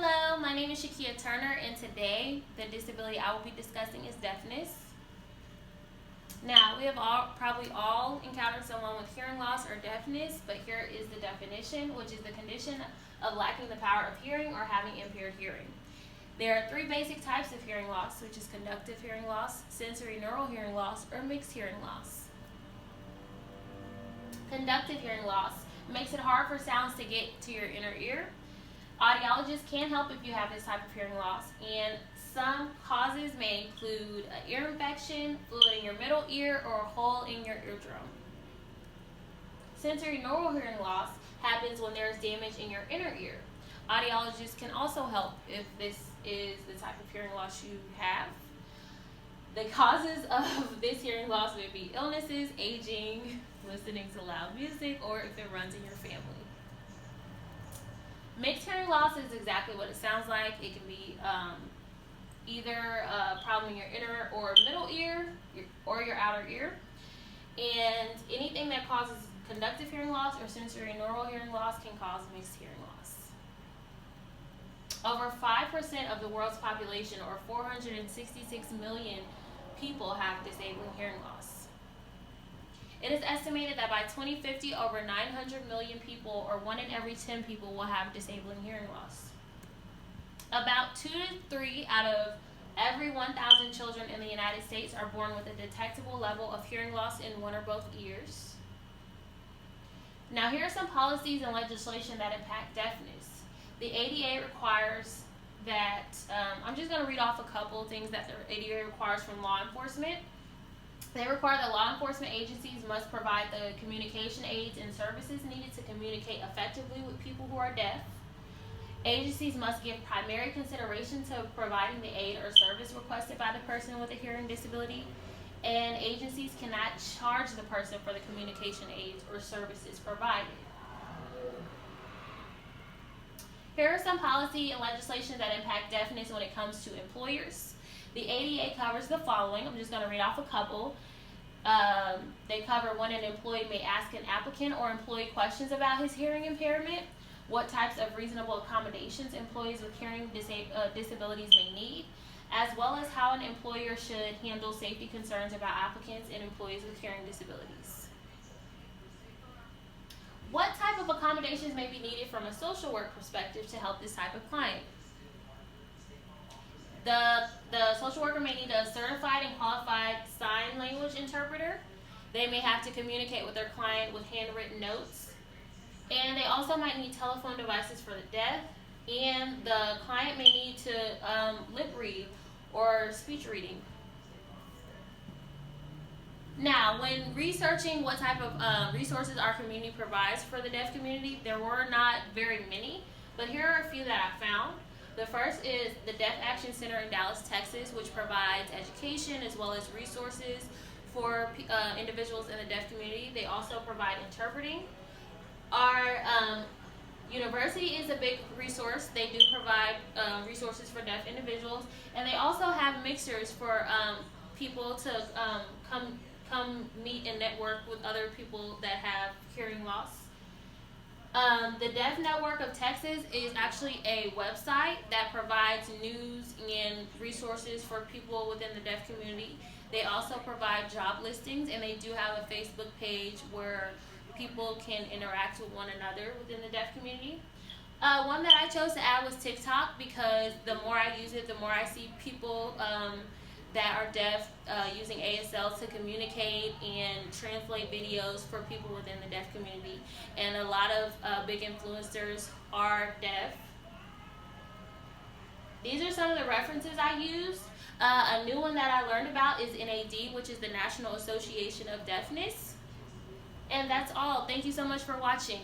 Hello, my name is Shakia Turner, and today the disability I will be discussing is deafness. Now, we have probably all encountered someone with hearing loss or deafness, but here is the definition, which is the condition of lacking the power of hearing or having impaired hearing. There are three basic types of hearing loss, which is conductive hearing loss, sensory neural hearing loss, or mixed hearing loss. Conductive hearing loss makes it hard for sounds to get to your inner ear. Audiologists can help if you have this type of hearing loss, and some causes may include an ear infection, fluid in your middle ear, or a hole in your eardrum. Sensory neural hearing loss happens when there is damage in your inner ear. Audiologists can also help if this is the type of hearing loss you have. The causes of this hearing loss may be illnesses, aging, listening to loud music, or if it runs in your family. Mixed hearing loss is exactly what it sounds like. It can be either a problem in your inner or middle ear or your outer ear. And anything that causes conductive hearing loss or sensory neural hearing loss can cause mixed hearing loss. Over 5% of the world's population, or 466 million people, have disabling hearing loss. It is estimated that by 2050, over 900 million people, or 1 in every 10 people, will have disabling hearing loss. About 2 to 3 out of every 1,000 children in the United States are born with a detectable level of hearing loss in one or both ears. Now, here are some policies and legislation that impact deafness. The ADA requires that, I'm just going to read off a couple of things that the ADA requires from law enforcement. They require that law enforcement agencies must provide the communication aids and services needed to communicate effectively with people who are deaf. Agencies must give primary consideration to providing the aid or service requested by the person with a hearing disability, and agencies cannot charge the person for the communication aids or services provided. Here are some policy and legislation that impact deafness when it comes to employers. The ADA covers the following. I'm just going to read off a couple. They cover when an employee may ask an applicant or employee questions about his hearing impairment, what types of reasonable accommodations employees with hearing disabilities may need, as well as how an employer should handle safety concerns about applicants and employees with hearing disabilities. What type of accommodations may be needed from a social work perspective to help this type of client? The social worker may need a certified and qualified sign language interpreter. They may have to communicate with their client with handwritten notes. And they also might need telephone devices for the deaf. And the client may need to lip read or speech reading. Now, when researching what type of resources our community provides for the deaf community, there were not very many, but here are a few that I found. The first is the Deaf Action Center in Dallas, Texas, which provides education as well as resources for individuals in the deaf community. They also provide interpreting. Our university is a big resource. They do provide resources for deaf individuals, and they also have mixers for people to come meet and network with other people that have hearing loss. The Deaf Network of Texas is actually a website that provides news and resources for people within the deaf community. They also provide job listings, and they do have a Facebook page where people can interact with one another within the deaf community. One that I chose to add was TikTok, because the more I use it, the more I see people that are deaf using ASL to communicate and translate videos for people within the deaf community. And a lot of big influencers are deaf. These are some of the references I used. A new one that I learned about is NAD, which is the National Association of Deafness. And that's all. Thank you so much for watching.